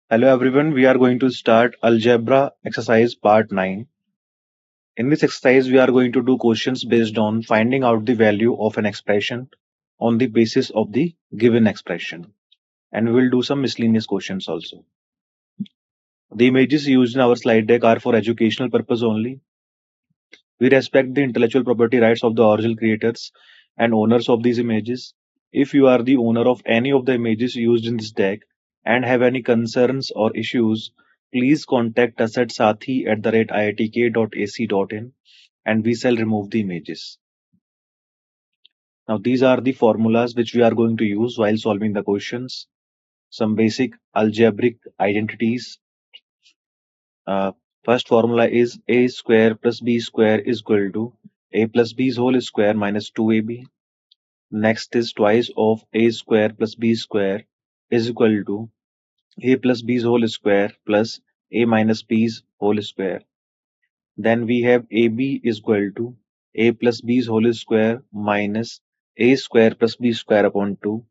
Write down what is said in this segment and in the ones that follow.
Hello everyone, we are going to start Algebra exercise part 9. In this exercise, we are going to do questions based on finding out the value of an expression on the basis of the given expression. And we will do some miscellaneous questions also. The images used in our slide deck are for educational purpose only. We respect the intellectual property rights of the original creators and owners of these images. If you are the owner of any of the images used in this deck and have any concerns or issues, please contact us at sathi@iitk.ac.in and we shall remove the images. Now these are the formulas which we are going to use while solving the questions. Some basic algebraic identities. Uh, First formula is a square plus b square is equal to a plus b's whole square minus 2ab. Next is twice of a square plus b square is equal to a plus b's whole square plus a minus b's whole square. Then we have ab is equal to a plus b's whole square minus a square plus b square upon 2.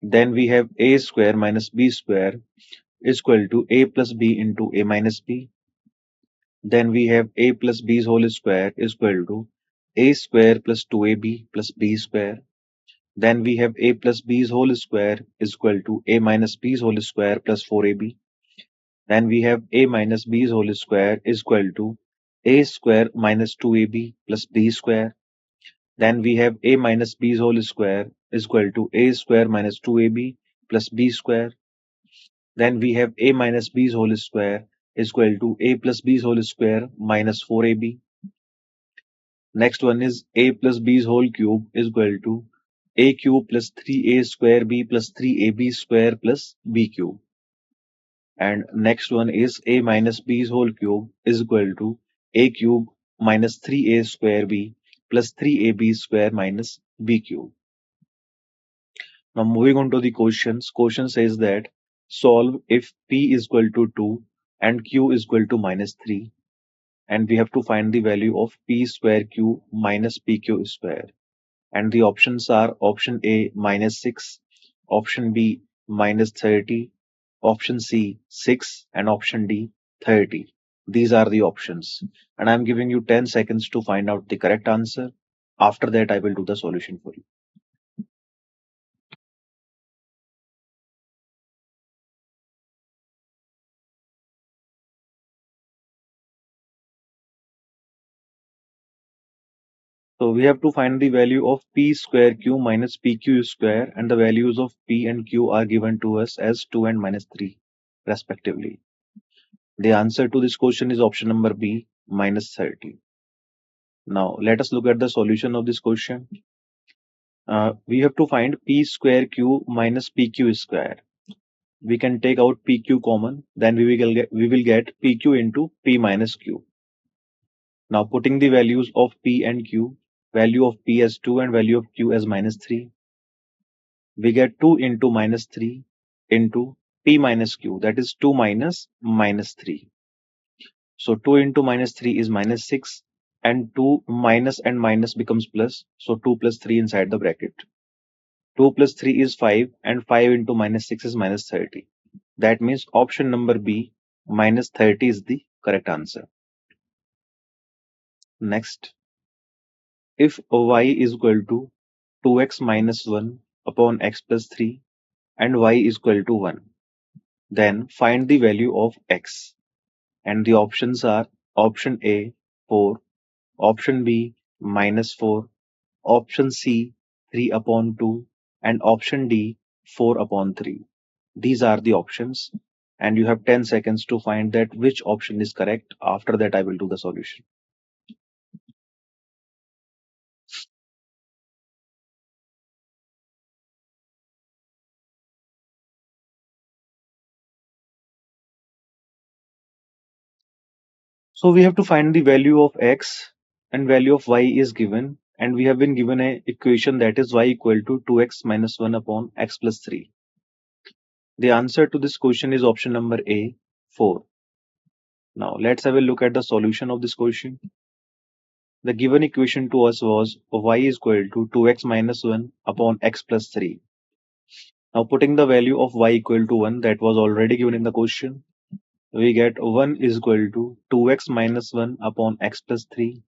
Then we have a square minus b square is equal to a plus b into a minus b. Then we have a plus b's whole square is equal to a square plus 2ab plus b square. Then we have a plus b's whole square is equal to a minus b's whole square plus 4ab. Then we have a minus b's whole square is equal to a square minus 2ab plus b square. Then we have a minus b's whole square is equal to a square minus 2ab plus b square. Then we have a minus b's whole square is equal to a plus b's whole square minus 4ab. Next one is a plus b's whole cube is equal to a cube plus 3a square b plus 3ab square plus b cube. And next one is a minus b's whole cube is equal to a cube minus 3a square b plus 3ab square minus b cube. Now moving on to the questions. Question says that solve if p is equal to 2 and q is equal to minus 3. And we have to find the value of p square q minus pq square. And the options are option A minus 6, option B minus 30, option C 6, and option D 30. These are the options. And I'm giving you 10 seconds to find out the correct answer. After that, I will do the solution for you. So we have to find the value of p square q minus pq square, and the values of p and q are given to us as 2 and minus 3 respectively. The answer to this question is option number B, minus 30. Now let us look at the solution of this question. We have to find p square q minus pq square. We can take out pq common, then we will get pq into p minus q. Now putting the values of p and q, value of p as 2 and value of q as minus 3, we get 2 into minus 3 into p minus q, that is 2 minus minus 3. So 2 into minus 3 is minus 6, and 2 minus and minus becomes plus, so 2 plus 3 inside the bracket. 2 plus 3 is 5, and 5 into minus 6 is minus 30. That means option number B, minus 30 is the correct answer. Next, if y is equal to 2x minus 1 upon x plus 3 and y is equal to 1, then find the value of x. And the options are option A 4, option B minus 4, option C 3 upon 2, and option D 4 upon 3. These are the options, and you have 10 seconds to find that which option is correct. After that, I will do the solution. So we have to find the value of x, and value of y is given, and we have been given an equation that is y equal to 2x minus 1 upon x plus 3. The answer to this question is option number A, 4. Now let's have a look at the solution of this question. The given equation to us was y is equal to 2x minus 1 upon x plus 3. Now putting the value of y equal to 1 that was already given in the question, we get 1 is equal to 2x minus 1 upon x plus 3.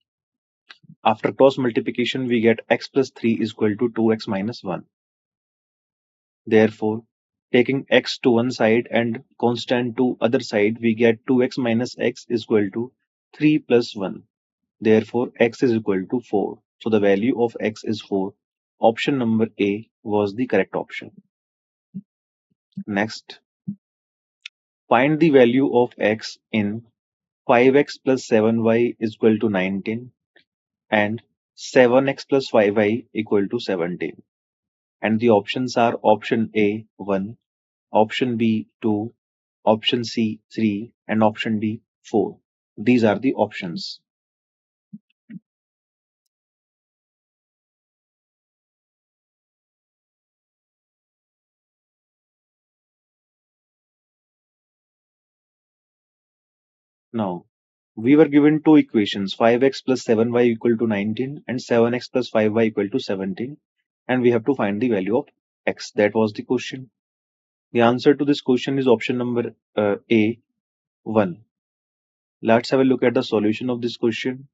After cross multiplication, we get x plus 3 is equal to 2x minus 1. Therefore, taking x to one side and constant to other side, we get 2x minus x is equal to 3 plus 1. Therefore, x is equal to 4. So the value of x is 4. Option number A was the correct option. Next, find the value of x in 5x plus 7y is equal to 19 and 7x plus 5y equal to 17. And the options are option A 1, option B 2, option C 3, and option D 4. These are the options. Now, we were given two equations 5x plus 7y equal to 19 and 7x plus 5y equal to 17, and we have to find the value of x. That was the question. The answer to this question is option number A 1. Let's have a look at the solution of this question.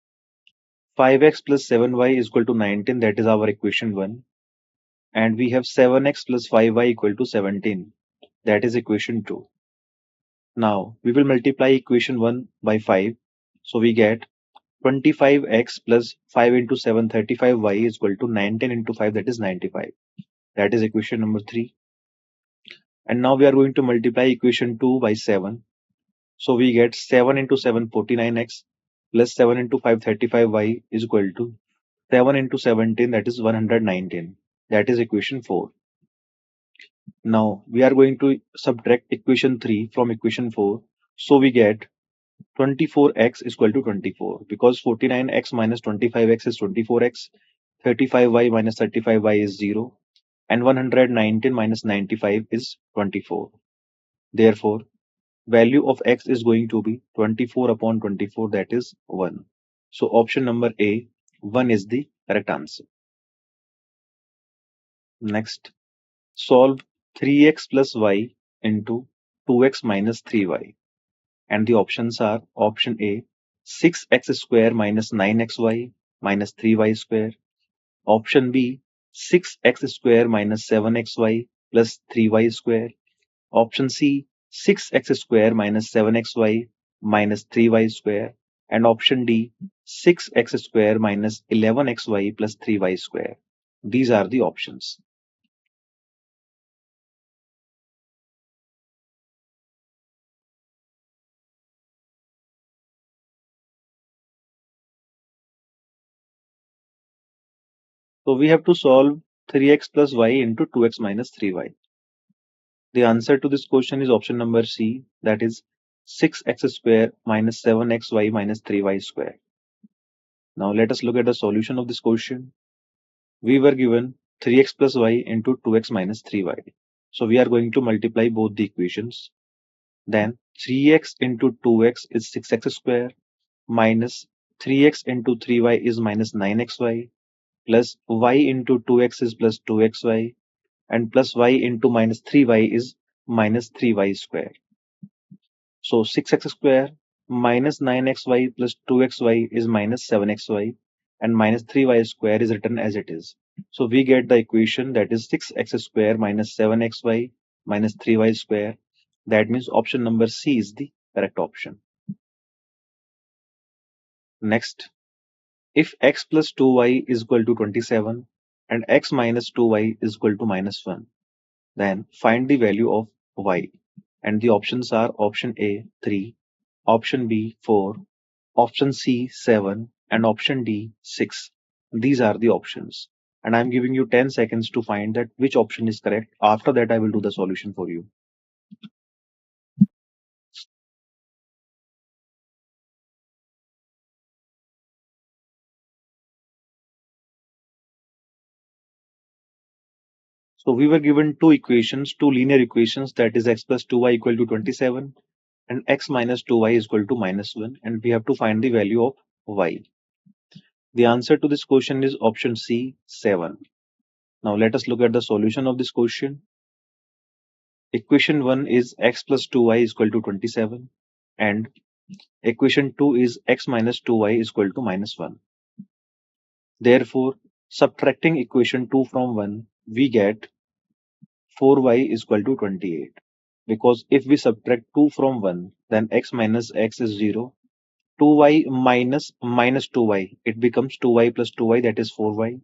5x plus 7y is equal to 19, that is our equation 1. And we have 7x plus 5y equal to 17, that is equation 2. Now we will multiply equation 1 by 5. So we get 25x plus 5 into 7, 35y is equal to 19 into 5, that is 95. That is equation number 3. And now we are going to multiply equation 2 by 7. So we get 7 into 7, 49x plus 7 into 5, 35y is equal to 7 into 17, that is 119. That is equation 4. Now we are going to subtract equation 3 from equation 4. So we get 24x is equal to 24 because 49x minus 25x is 24x, 35y minus 35y is 0, and 119 minus 95 is 24. Therefore, value of x is going to be 24 upon 24, that is 1. So option number A, 1 is the correct answer. Next, solve 3x plus y into 2x minus 3y. And the options are option A 6x square minus 9xy minus 3y square, option B 6x square minus 7xy plus 3y square, option C 6x square minus 7xy minus 3y square, and option D 6x square minus 11xy plus 3y square. These are the options. So we have to solve 3x plus y into 2x minus 3y. The answer to this question is option number C, that is 6x square minus 7xy minus 3y square. Now let us look at the solution of this question. We were given 3x plus y into 2x minus 3y. So we are going to multiply both the equations. Then 3x into 2x is 6x square minus 3x into 3y is minus 9xy plus y into 2x is plus 2xy and plus y into minus 3y is minus 3y square. So 6x square minus 9xy plus 2xy is minus 7xy and minus 3y square is written as it is. So we get the equation that is 6x square minus 7xy minus 3y square. That means option number C is the correct option. Next, if x plus 2y is equal to 27 and x minus 2y is equal to minus 1, then find the value of y. And the options are option A 3, option B 4, option C 7, and option D 6. These are the options. And I'm giving you 10 seconds to find that which option is correct. After that, I will do the solution for you. So we were given two equations, two linear equations, that is x plus 2y equal to 27 and x minus 2y is equal to minus 1, and we have to find the value of y. The answer to this question is option C 7. Now let us look at the solution of this question. Equation 1 is x plus 2y is equal to 27, and equation 2 is x minus 2y is equal to minus 1. Therefore, subtracting equation 2 from 1, we get 4y is equal to 28. Because if we subtract 2 from 1, then x minus x is 0. 2y minus minus 2y, it becomes 2y plus 2y, that is 4y.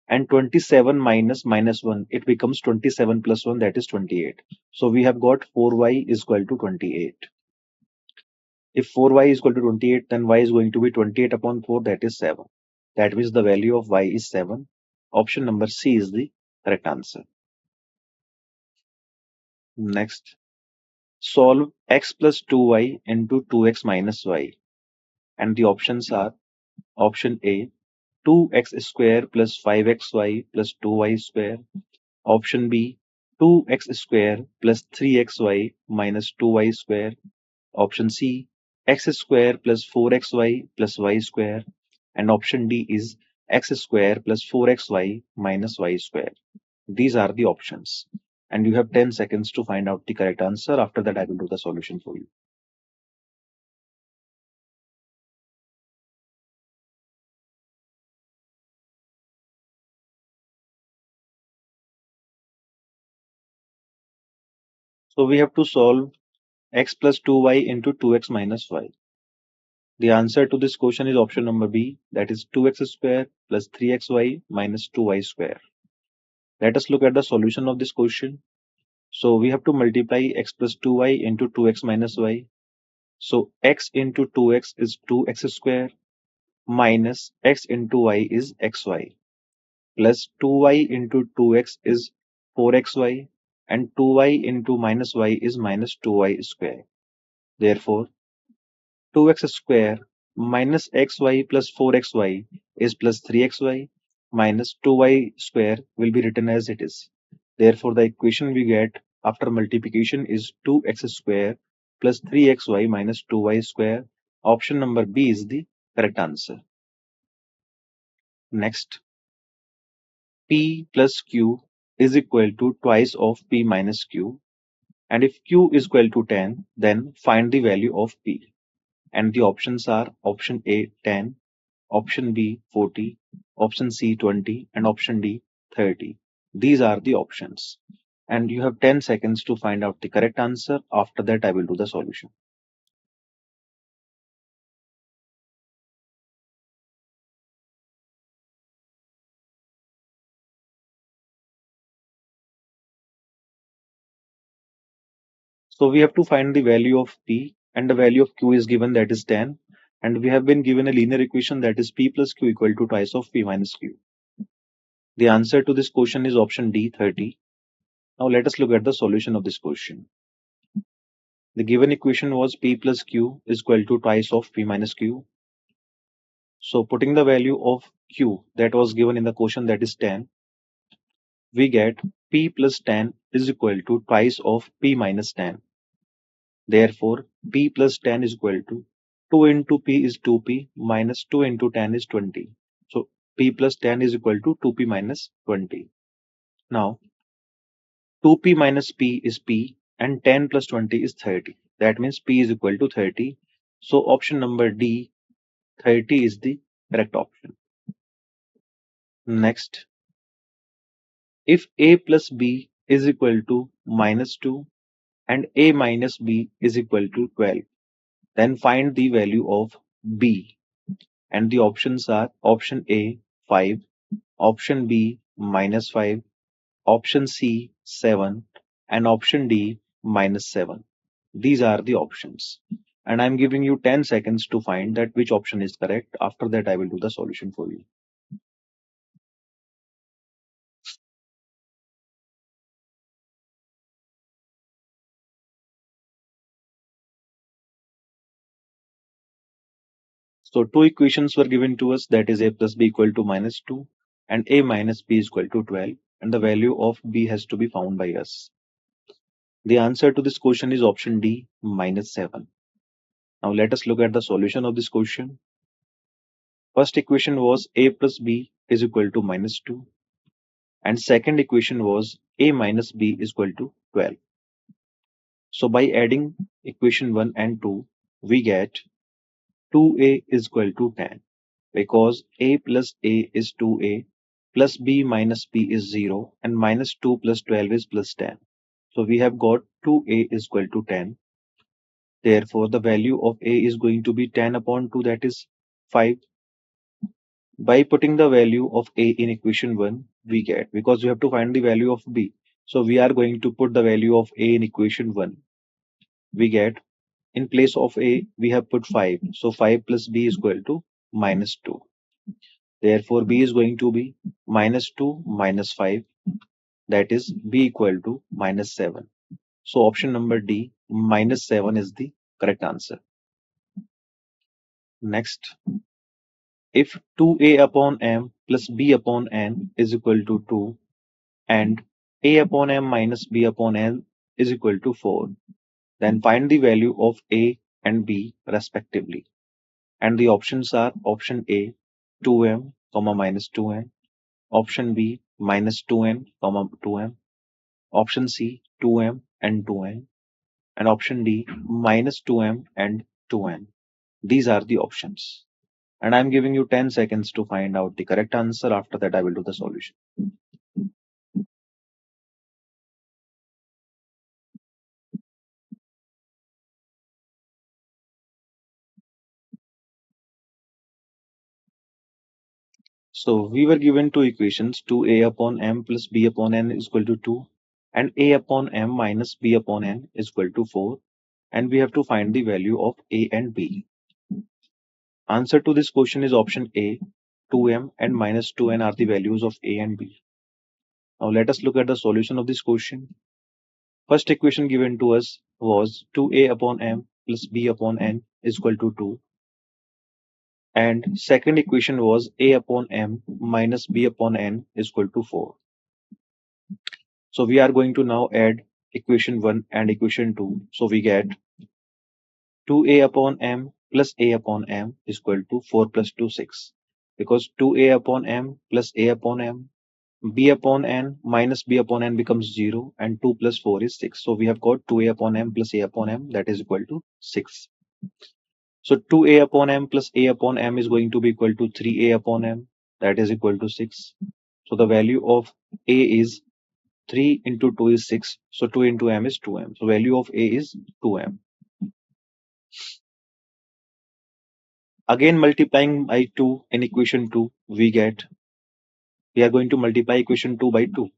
And 27 minus minus 1, it becomes 27 plus 1, that is 28. So we have got 4y is equal to 28. If 4y is equal to 28, then y is going to be 28 upon 4, that is 7. That means the value of y is 7. Option number C is the correct answer. Next, solve x plus 2y into 2x minus y. And the options are option A, 2x square plus 5xy plus 2y square. Option B, 2x square plus 3xy minus 2y square. Option C, x square plus 4xy plus y square. And option D is x square plus 4xy minus y square. These are the options. And you have 10 seconds to find out the correct answer. After that, I will do the solution for you. So we have to solve x plus 2y into 2x minus y. The answer to this question is option number B, that is 2x square plus 3xy minus 2y square. Let us look at the solution of this question. So we have to multiply x plus 2y into 2x minus y. So x into 2x is 2x square minus x into y is xy plus 2y into 2x is 4xy and 2y into minus y is minus 2y square. Therefore, 2x square minus xy plus 4xy is plus 3xy minus 2y square will be written as it is. Therefore, the equation we get after multiplication is 2x square plus 3xy minus 2y square. Option number B is the correct answer. Next, P plus Q is equal to twice of P minus Q. And if Q is equal to 10, then find the value of P. And the options are option A 10, option B 40, option C 20, and option D 30. These are the options. And you have 10 seconds to find out the correct answer. After that, I will do the solution. So we have to find the value of P, and the value of Q is given, that is 10. And we have been given a linear equation, that is P plus Q equal to twice of P minus Q. The answer to this question is option D 30. Now let us look at the solution of this question. The given equation was P plus Q is equal to twice of P minus Q. So putting the value of Q that was given in the question, that is 10, we get P plus 10 is equal to twice of P minus 10. Therefore, P plus 10 is equal to 2 into P is 2P minus 2 into 10 is 20. So P plus 10 is equal to 2P minus 20. Now, 2P minus P is P and 10 plus 20 is 30. That means P is equal to 30. So option number D, 30 is the correct option. Next, if A plus B is equal to minus 2 and A minus B is equal to 12, then find the value of B. And the options are option A 5, option B minus 5, option C 7, and option D minus 7. These are the options. And I'm giving you 10 seconds to find that which option is correct. After that, I will do the solution for you. So two equations were given to us, that is A plus B equal to minus 2 and A minus B is equal to 12, and the value of B has to be found by us. The answer to this question is option D, minus 7. Now let us look at the solution of this question. First equation was A plus B is equal to minus 2, and second equation was A minus B is equal to 12. So by adding equation 1 and 2, we get 2a is equal to 10 because a plus a is 2a plus b minus b is 0 and minus 2 plus 12 is plus 10. So we have got 2a is equal to 10. Therefore, the value of a is going to be 10 upon 2, that is 5. By putting the value of a in equation 1, we get, because we have to find the value of b. So we are going to put the value of a in equation 1. We get, in place of a, we have put 5. So 5 plus b is equal to minus 2. Therefore, b is going to be minus 2 minus 5. That is b equal to minus 7. So option number D, minus 7 is the correct answer. Next, if 2a upon m plus b upon n is equal to 2 and a upon m minus b upon n is equal to 4, then find the value of a and b respectively. And the options are option A, 2m, minus 2n, option B, minus 2n, 2m, option C, 2m and 2n, and option D, minus 2m and 2n. These are the options. And I'm giving you 10 seconds to find out the correct answer. After that, I will do the solution. So we were given two equations, 2a upon m plus b upon n is equal to 2 and a upon m minus b upon n is equal to 4, and we have to find the value of a and b. Answer to this question is option A, 2m and minus 2n are the values of a and b. Now let us look at the solution of this question. First equation given to us was 2a upon m plus b upon n is equal to 2. And second equation was a upon m minus b upon n is equal to 4. So we are going to now add equation 1 and equation 2. So we get 2a upon m plus a upon m is equal to 4 plus 2, 6. Because 2a upon m plus a upon m, b upon n minus b upon n becomes 0 and 2 plus 4 is 6. So we have got 2a upon m plus a upon m, that is equal to 6. So 2a upon m plus a upon m is going to be equal to 3a upon m, that is equal to 6. So the value of a is 3 into 2 is 6. So 2 into m is 2m. So value of a is 2m. Again multiplying by 2 in equation 2, we are going to multiply equation 2 by 2.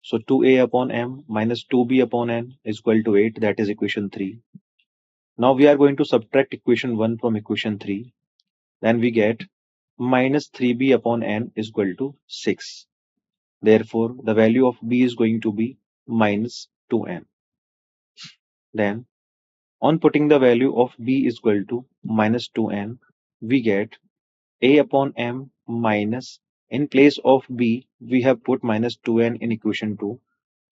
So 2a upon m minus 2b upon n is equal to 8, that is equation 3. Now we are going to subtract equation 1 from equation 3. Then we get minus 3b upon n is equal to 6. Therefore, the value of b is going to be minus 2n. Then, on putting the value of b is equal to minus 2n, we get a upon m minus, in place of b, we have put minus 2n in equation 2.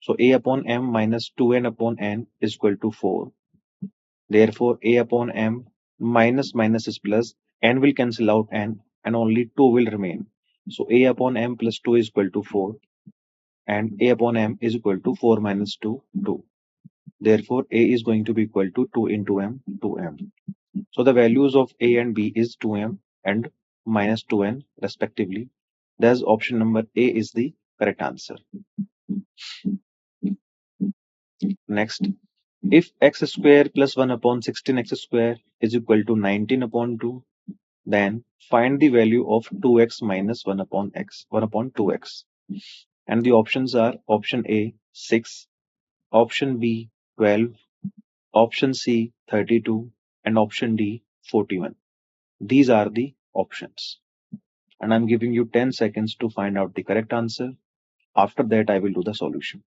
So a upon m minus 2n upon n is equal to 4. Therefore, a upon m minus minus is plus, n will cancel out n, and only 2 will remain. So a upon m plus 2 is equal to 4. And a upon m is equal to 4 minus 2, 2. Therefore, a is going to be equal to 2 into m, 2m. So the values of a and b is 2m and minus 2n respectively. Thus, option number A is the correct answer. Next, if x square plus 1 upon 16x square is equal to 19 upon 2, then find the value of 2x minus 1 upon x, 1 upon 2x. And the options are option A, 6, option B, 12, option C, 32, and option D, 41. These are the options. And I'm giving you 10 seconds to find out the correct answer. After that, I will do the solution.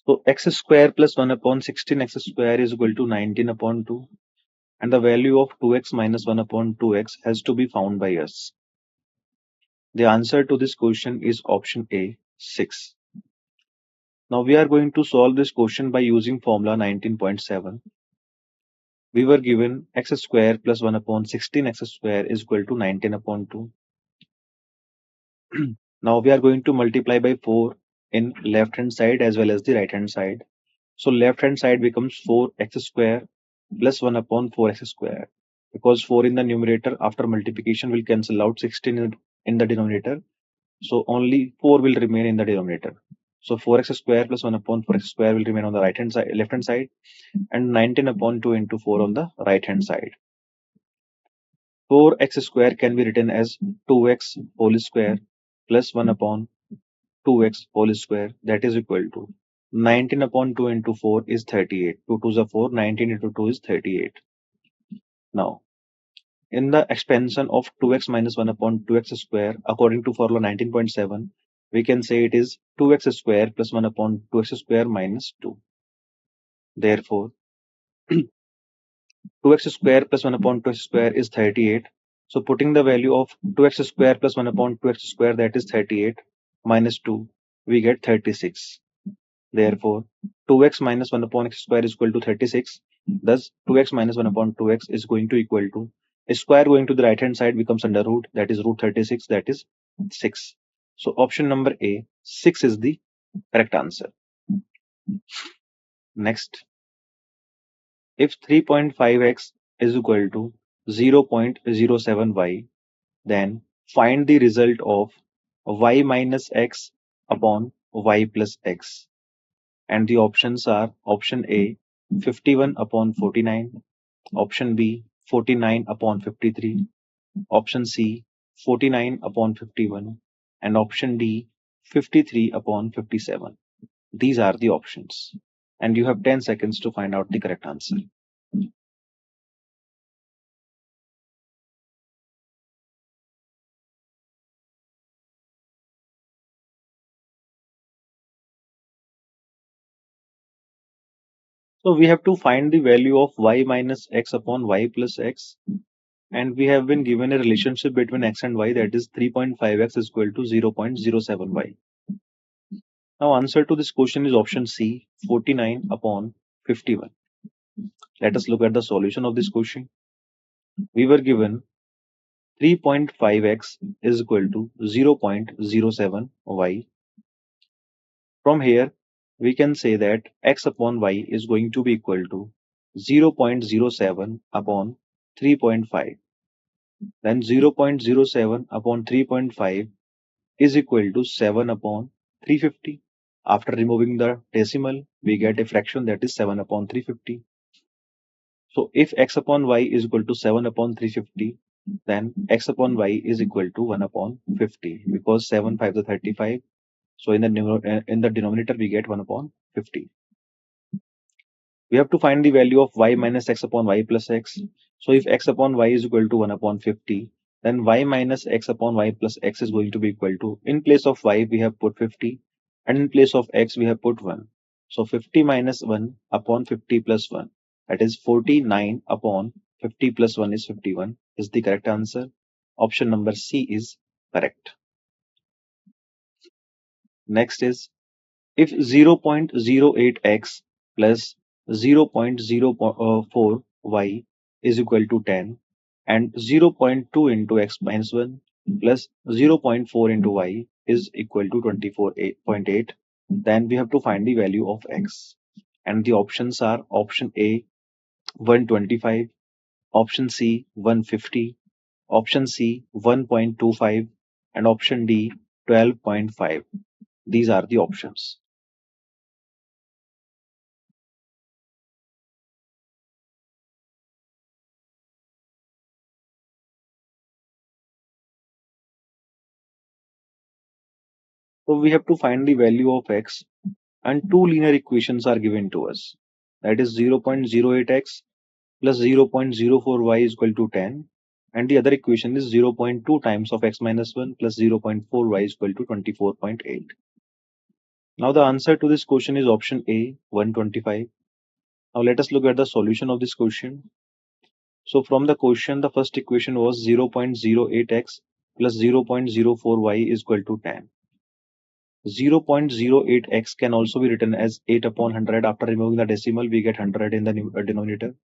So x square plus 1 upon 16x square is equal to 19 upon 2. And the value of 2x minus 1 upon 2x has to be found by us. The answer to this question is option A, 6. Now we are going to solve this question by using formula 19.7. We were given x square plus 1 upon 16x square is equal to 19 upon 2. Now we are going to multiply by 4 in left hand side as well as the right hand side. So left hand side becomes 4x square plus 1 upon 4x square. Because 4 in the numerator after multiplication will cancel out 16 in the denominator. So only 4 will remain in the denominator. So 4x square plus 1 upon 4x square will remain on the right hand side, left hand side, and 19 upon 2 into 4 on the right hand side. 4x square can be written as 2x whole square plus 1 upon 2x whole square, that is equal to 19 upon 2 into 4 is 38. 2 2s are 4, 19 into 2 is 38. Now, in the expansion of 2x minus 1 upon 2x square, according to formula 19.7, we can say it is 2x square plus 1 upon 2x square minus 2. Therefore, 2x square plus 1 upon 2x square is 38. So putting the value of 2x square plus 1 upon 2x square, that is 38, minus 2, we get 36. Therefore, 2x minus 1 upon x square is equal to 36. Thus, 2x minus 1 upon 2x is going to equal to a square going to the right hand side becomes under root, that is root 36, that is 6. So option number A, 6 is the correct answer. Next, if 3.5x is equal to 0.07y, then find the result of y minus x upon y plus x. And the options are option A, 51 upon 49, option B, 49 upon 53, option C, 49 upon 51, and option D, 53 upon 57. These are the options. And you have 10 seconds to find out the correct answer. So we have to find the value of y minus x upon y plus x. And we have been given a relationship between x and y, that is 3.5x is equal to 0.07y. Now answer to this question is option C, 49 upon 51. Let us look at the solution of this question. We were given 3.5x is equal to 0.07y. From here, we can say that x upon y is going to be equal to 0.07 upon 3.5. Then 0.07 upon 3.5 is equal to 7 upon 350. After removing the decimal, we get a fraction, that is 7 upon 350. So if x upon y is equal to 7 upon 350, then x upon y is equal to 1 upon 50, because 7 5 is 35. So in the denominator we get 1 upon 50. We have to find the value of y minus x upon y plus x. So if x upon y is equal to 1 upon 50, then y minus x upon y plus x is going to be equal to, in place of y we have put 50, and in place of x we have put 1. So 50 minus 1 upon 50 plus 1, that is 49 upon 50 plus 1 is 51, is the correct answer. Option number C is correct. Next is, if 0.08x plus 0.04y is equal to 10, and 0.2 into x minus 1 plus 0.4 into y is equal to 24.8, then we have to find the value of x. And the options are option A, 125, option C, 150, option C, 1.25, and option D, 12.5. These are the options. So we have to find the value of x, and two linear equations are given to us. That is 0.08x plus 0.04y is equal to 10. And the other equation is 0.2 times of x minus 1 plus 0.4y is equal to 24.8. Now the answer to this question is option A, 125. Now let us look at the solution of this question. So from the question, the first equation was 0.08x plus 0.04y is equal to 10. 0.08x can also be written as 8 upon 100. After removing the decimal, we get 100 in the denominator.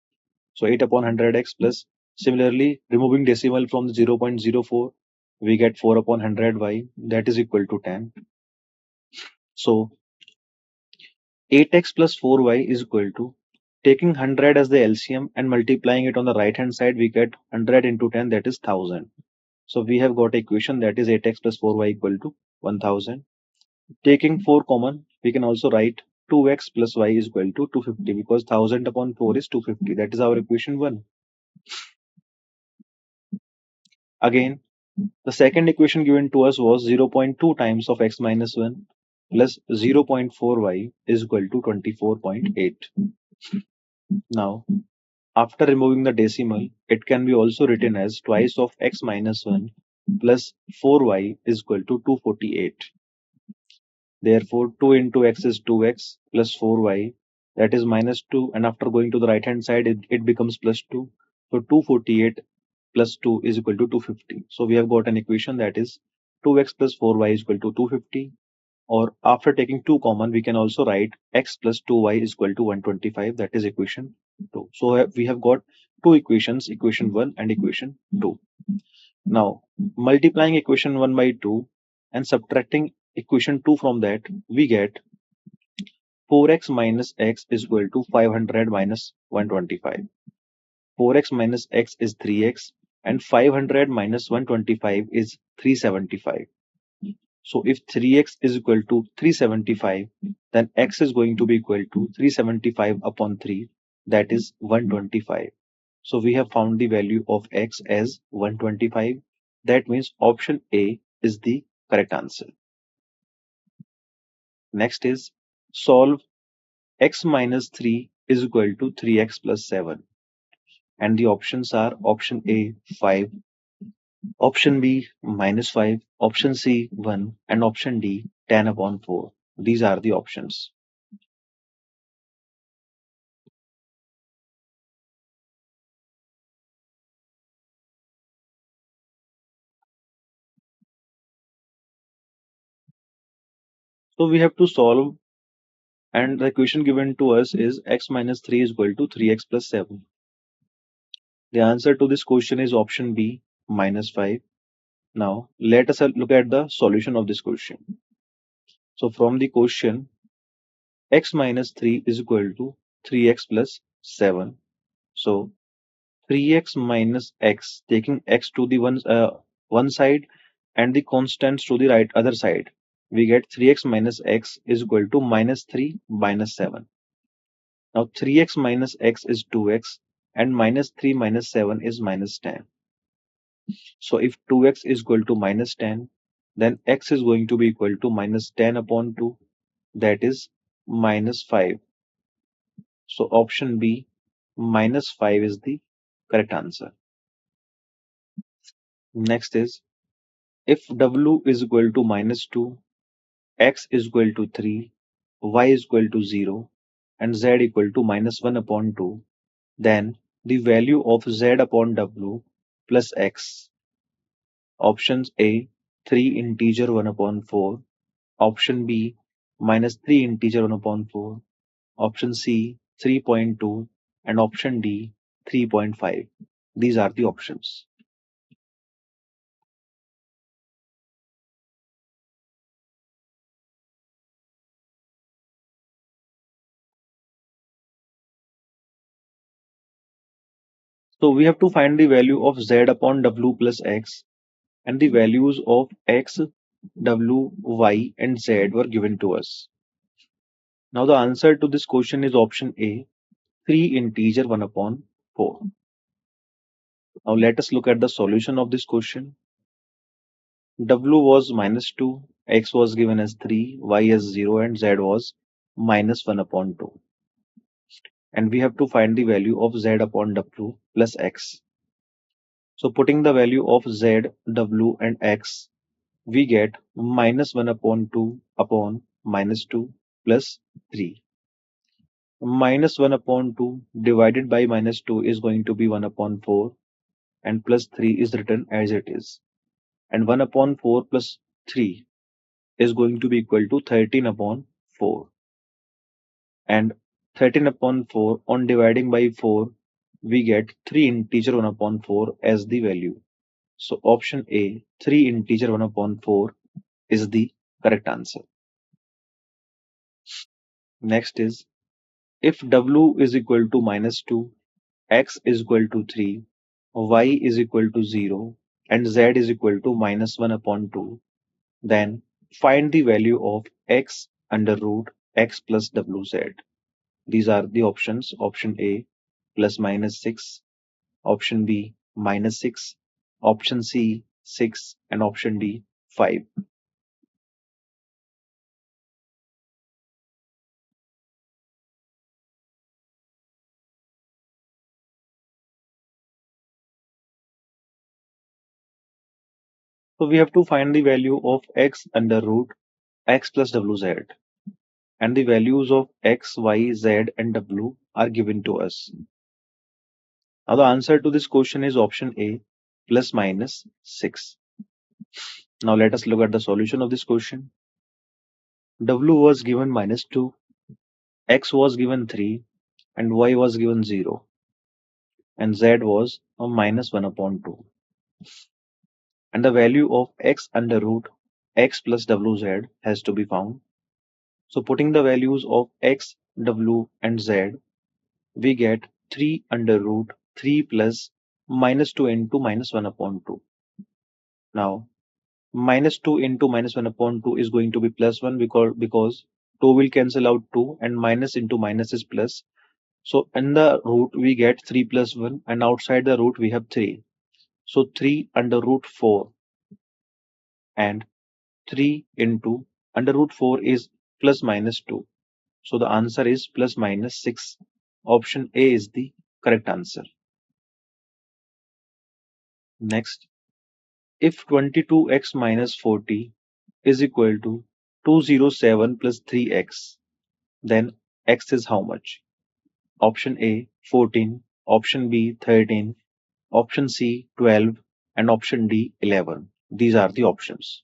So 8 upon 100x plus, similarly, removing decimal from the 0.04, we get 4 upon 100y, that is equal to 10. So 8x plus 4y is equal to, taking 100 as the LCM and multiplying it on the right hand side, we get 100 into 10, that is 1000. So we have got equation that is 8x plus 4y equal to 1000. Taking 4 common, we can also write 2x plus y is equal to 250, because 1000 upon 4 is 250. That is our equation 1. Again, the second equation given to us was 0.2 times of x minus 1 plus 0.4y is equal to 24.8. Now, after removing the decimal, it can be also written as twice of x minus 1 plus 4y is equal to 248. Therefore, 2 into x is 2x plus 4y, that is minus 2, and after going to the right hand side, it becomes plus 2. So 248 plus 2 is equal to 250. So we have got an equation that is 2x plus 4y is equal to 250. Or after taking 2 common, we can also write x plus 2y is equal to 125. That is equation 2. So we have got two equations, equation 1 and equation 2. Now, multiplying equation 1 by 2 and subtracting equation 2 from that, we get 4x minus x is equal to 500 minus 125. 4x minus x is 3x and 500 minus 125 is 375. So if 3x is equal to 375, then x is going to be equal to 375 upon 3, that is 125. So we have found the value of x as 125. That means option A is the correct answer. Next is solve x minus 3 is equal to 3x plus 7. And the options are option A 5, option B minus 5, option C 1, and option D 10 upon 4. These are the options. So we have to solve, and the equation given to us is x minus 3 is equal to 3x plus 7. The answer to this question is option B minus 5. Now let us look at the solution of this question. So from the question, x minus 3 is equal to 3x plus 7. So 3x minus x, taking x to the one side and the constants to the right other side, we get 3x minus x is equal to minus 3 minus 7. Now 3x minus x is 2x and minus 3 minus 7 is minus 10. So if 2x is equal to minus 10, then x is going to be equal to minus 10 upon 2, that is minus 5. So option B minus 5 is the correct answer. Next is, if w is equal to minus 2, x is equal to 3, y is equal to 0, and z equal to minus 1 upon 2, then the value of z upon w plus x. Options A 3 integer 1 upon 4, option B minus 3 integer 1 upon 4, option C 3.2, and option D 3.5. These are the options. So we have to find the value of z upon w plus x, and the values of x, w, y, and z were given to us. Now the answer to this question is option A, 3 integer 1 upon 4. Now let us look at the solution of this question. W was minus 2, x was given as 3, y as 0, and z was minus 1 upon 2. And we have to find the value of z upon w plus x. So putting the value of z, w, and x, we get minus 1 upon 2 upon minus 2 plus 3. Minus 1 upon 2 divided by minus 2 is going to be 1 upon 4, and plus 3 is written as it is. And 1 upon 4 plus 3 is going to be equal to 13 upon 4. And 13 upon 4 on dividing by 4, we get 3 integer 1 upon 4 as the value. So option A, 3 integer 1 upon 4 is the correct answer. Next is, if w is equal to -2, x is equal to 3, y is equal to 0, and z is equal to -1 upon 2, then find the value of x under root x plus wz. These are the options. Option A, ±6, option B, -6, option C, 6, and option D, 5. So we have to find the value of x under root x plus wz, and the values of x, y, z, and w are given to us. Now the answer to this question is option A, ±6. Now let us look at the solution of this question. W was given -2, x was given 3, and y was given 0, and z was a -1 upon 2. And the value of x under root x plus wz has to be found. So putting the values of x, w, and z, we get 3 under root 3 plus -2 into -1 upon 2. Now -2 into -1 upon 2 is going to be +1 because 2 will cancel out 2 and minus into minus is plus. So in the root we get 3 plus 1 and outside the root we have 3. So 3 under root 4 and 3 into under root 4 is plus minus 2. So the answer is ±6. Option A is the correct answer. Next, if 22x minus 40 is equal to 207 plus 3x, then x is how much? Option A, 14, option B, 13, option C, 12, and option D, 11. These are the options.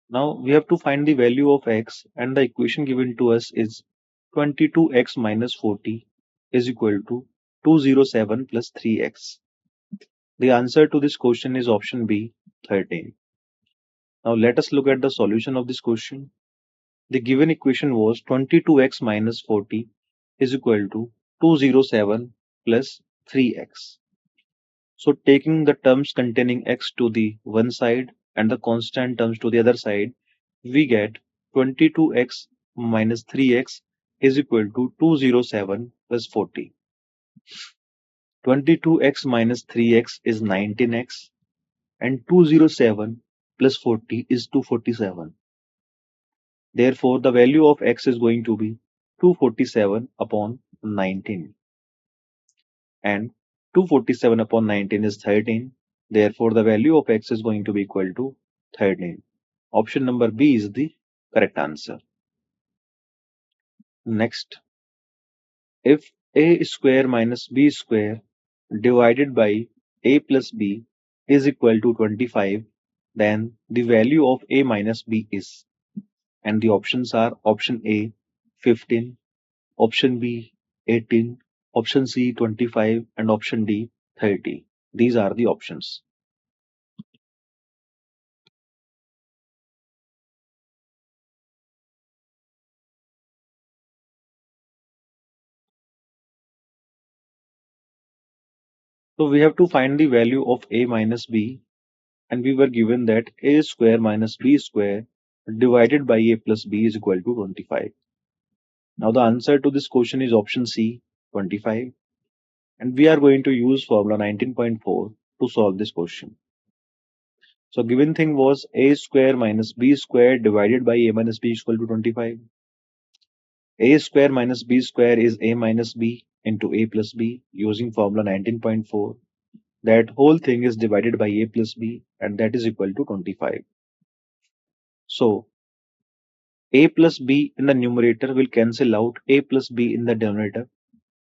Now we have to find the value of x, and the equation given to us is 22x minus 40 is equal to 207 plus 3x. The answer to this question is option B, 13. Now let us look at the solution of this question. The given equation was 22x minus 40 is equal to 207 plus 3x. So taking the terms containing x to the one side and the constant terms to the other side, we get 22x minus 3x is equal to 207 plus 40. 22x minus 3x is 19x and 207 plus 40 is 247. Therefore, the value of x is going to be 247 upon 19. And 247 upon 19 is 13. Therefore, the value of x is going to be equal to 13. Option number B is the correct answer. Next, if a square minus b square divided by a plus b is equal to 25, then the value of a minus b is, and the options are option A, 15, option B, 18, option C, 25, and option D, 30. These are the options. So we have to find the value of a minus b, and we were given that a square minus b square divided by a plus b is equal to 25. Now the answer to this question is option C, 25, and we are going to use formula 19.4 to solve this question. So given thing was a square minus b square divided by a minus b is equal to 25. A square minus b square is a minus b into a plus b using formula 19.4. That whole thing is divided by a plus b, and that is equal to 25. So a plus b in the numerator will cancel out a plus b in the denominator.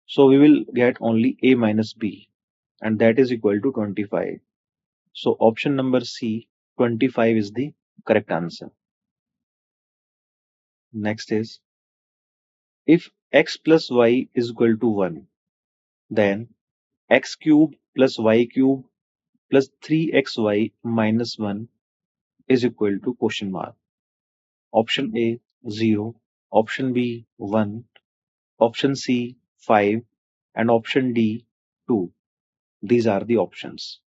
So we will get only a minus b. and that is equal to 25. So option number C, 25 is the correct answer. Next is, if x plus y is equal to 1, then x cube plus y cube plus 3xy minus 1 is equal to question mark. Option A 0, option B 1, option C 5, and option D 2. These are the options.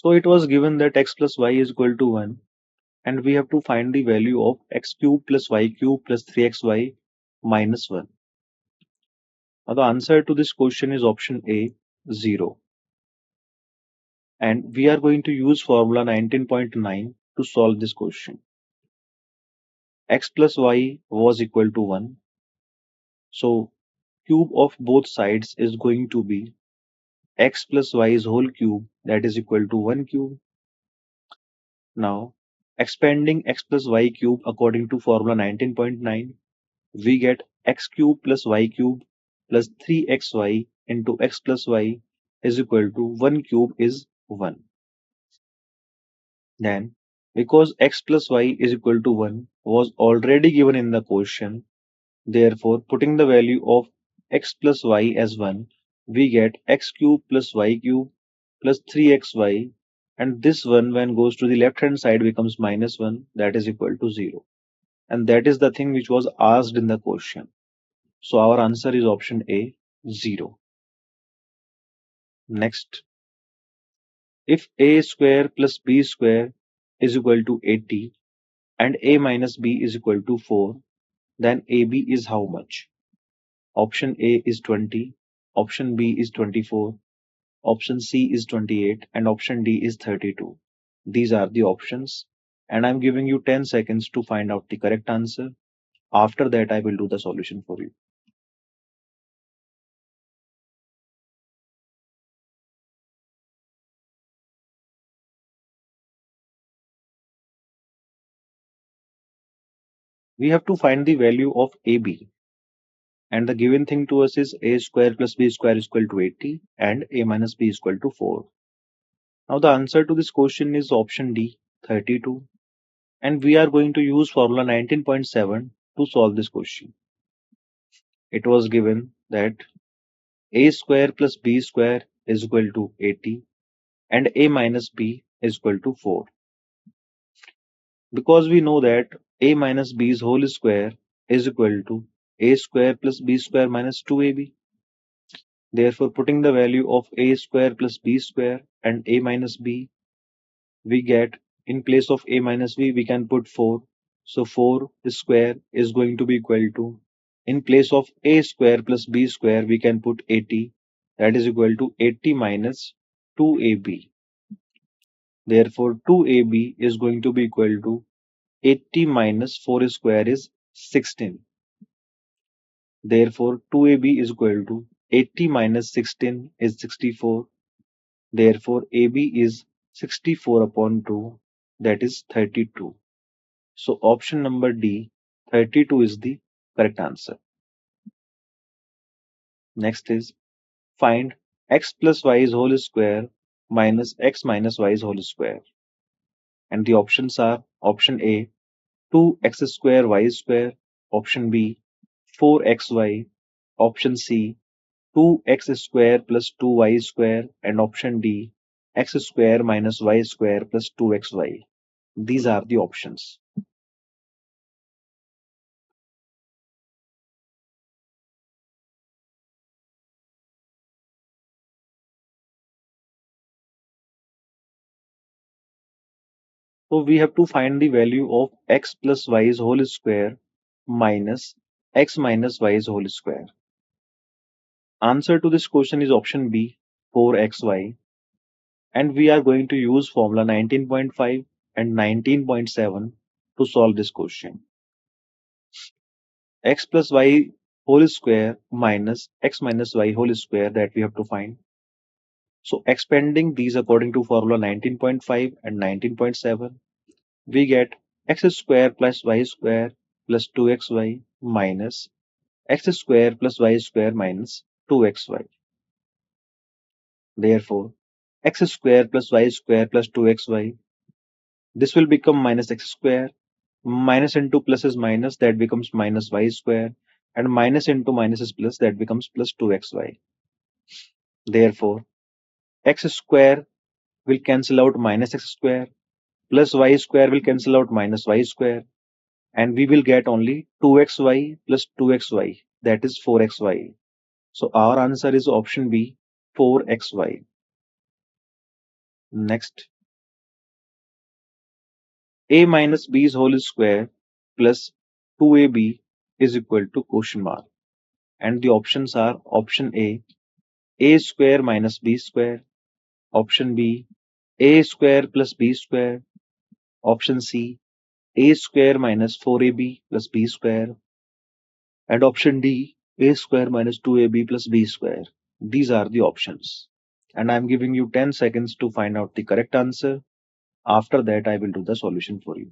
So it was given that x plus y is equal to 1, and we have to find the value of x cube plus y cube plus 3xy minus 1. Now the answer to this question is option A 0. And we are going to use formula 19.9 to solve this question. X plus y was equal to 1. So cube of both sides is going to be x plus y's whole cube, that is equal to 1 cube. Now expanding x plus y cube according to formula 19.9, we get x cube plus y cube plus 3xy into x plus y is equal to 1 cube is 1. Then, because x plus y is equal to 1 was already given in the question, therefore putting the value of x plus y as 1, we get x cube plus y cube plus 3xy, and this one when goes to the left hand side becomes minus 1, that is equal to 0. And that is the thing which was asked in the question. So our answer is option A 0. Next, if a square plus b square is equal to 80 and a minus b is equal to 4, then AB is how much? Option A is 20, option B is 24, option C is 28, and option D is 32. These are the options, and I'm giving you 10 seconds to find out the correct answer. After that, I will do the solution for you. We have to find the value of AB, and the given thing to us is a square plus b square is equal to 80 and a minus b is equal to 4. Now the answer to this question is option D, 32. And we are going to use formula 19.7 to solve this question. It was given that a square plus b square is equal to 80 and a minus b is equal to 4. Because we know that a minus b's whole square is equal to a square plus b square minus 2ab. Therefore, putting the value of a square plus b square and a minus b, we get, in place of a minus b, we can put 4. So 4 square is going to be equal to, in place of a square plus b square, we can put 80. That is equal to 80 minus 2ab. Therefore, 2ab is going to be equal to 80 minus 4 square is 16. Therefore, 2ab is equal to 80 minus 16 is 64. Therefore, AB is 64 upon 2, that is 32. So option number D, 32 is the correct answer. Next is, find x plus y's whole square minus x minus y's whole square. And the options are option A, 2x square y square, option B, 4xy, option C, 2x square plus 2y square, and option D, x square minus y square plus 2xy. These are the options. So we have to find the value of x plus y's whole square minus x minus y's whole square. Answer to this question is option B, 4xy. And we are going to use formula 19.5 and 19.7 to solve this question. X plus y whole square minus x minus y whole square, that we have to find. So expanding these according to formula 19.5 and 19.7, we get x square plus y square plus 2xy minus x square plus y square minus 2xy. Therefore, x square plus y square plus 2xy, this will become minus x square, minus into plus is minus, that becomes minus y square, and minus into minus is plus, that becomes plus 2xy. Therefore, x square will cancel out minus x square, plus y square will cancel out minus y square, and we will get only 2xy plus 2xy, that is 4xy. So our answer is option B, 4xy. Next, a minus b's whole square plus 2ab is equal to question mark. And the options are option A square minus b square, option B, a square plus b square, option C, a square minus 4ab plus b square, and option D, a square minus 2ab plus b square. These are the options. And I'm giving you 10 seconds to find out the correct answer. After that, I will do the solution for you.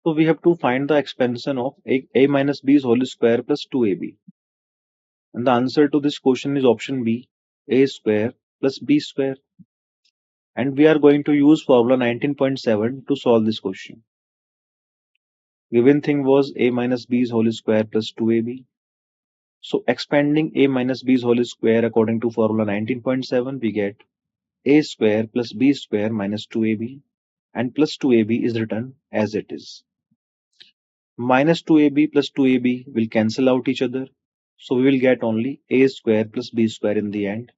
So we have to find the expansion of a minus b's whole square plus 2ab. And the answer to this question is option B, a square plus b square. And we are going to use formula 19.7 to solve this question. Given thing was a minus b's whole square plus 2ab. So expanding a minus b's whole square according to formula 19.7, we get a square plus b square minus 2ab, and plus 2ab is written as it is. Minus 2ab plus 2ab will cancel out each other. So we will get only a square plus b square in the end.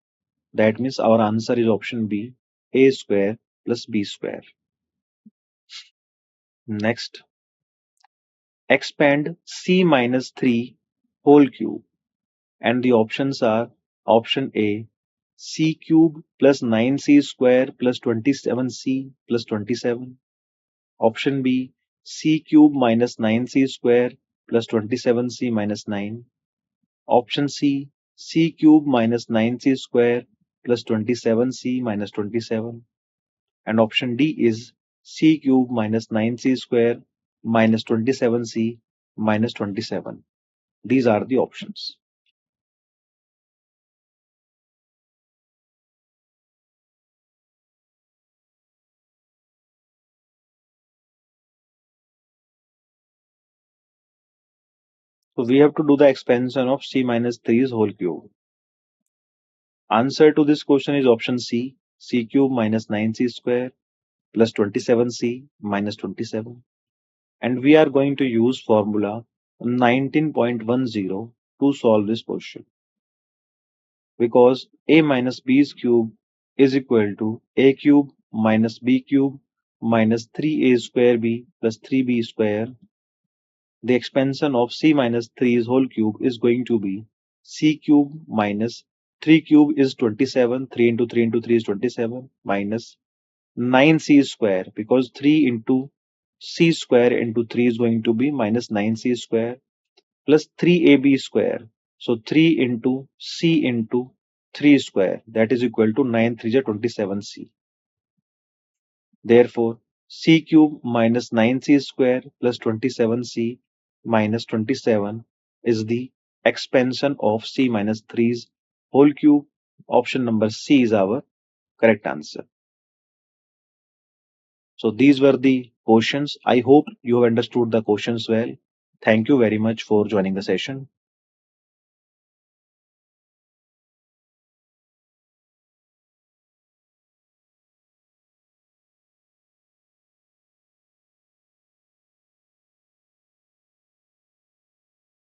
That means our answer is option B, a square plus b square. Next, expand c minus 3 whole cube. And the options are option A, c cube plus 9c square plus 27c plus 27. Option B, c cube minus 9c square plus 27c minus 9. Option C, c cube minus 9c square plus 27c minus 27. And option D is c cube minus 9c square minus 27c minus 27. These are the options. So we have to do the expansion of c minus 3's whole cube. Answer to this question is option C, c cube minus 9c square plus 27c minus 27. And we are going to use formula 19.10 to solve this question. Because a minus b's cube is equal to a cube minus b cube minus 3a square b plus 3b square. The expansion of c minus 3's whole cube is going to be c cube minus 3 cube is 27, 3 into 3 into 3 is 27, minus 9c square, because 3 into c square into 3 is going to be minus 9c square, plus 3ab square. So 3 into c into 3 square, that is equal to 9 3 is 27c. Therefore, c cube minus 9c square plus 27c minus 27 is the expansion of c minus 3's whole cube. Option number C is our correct answer. So these were the questions. I hope you have understood the questions well. Thank you very much for joining the session.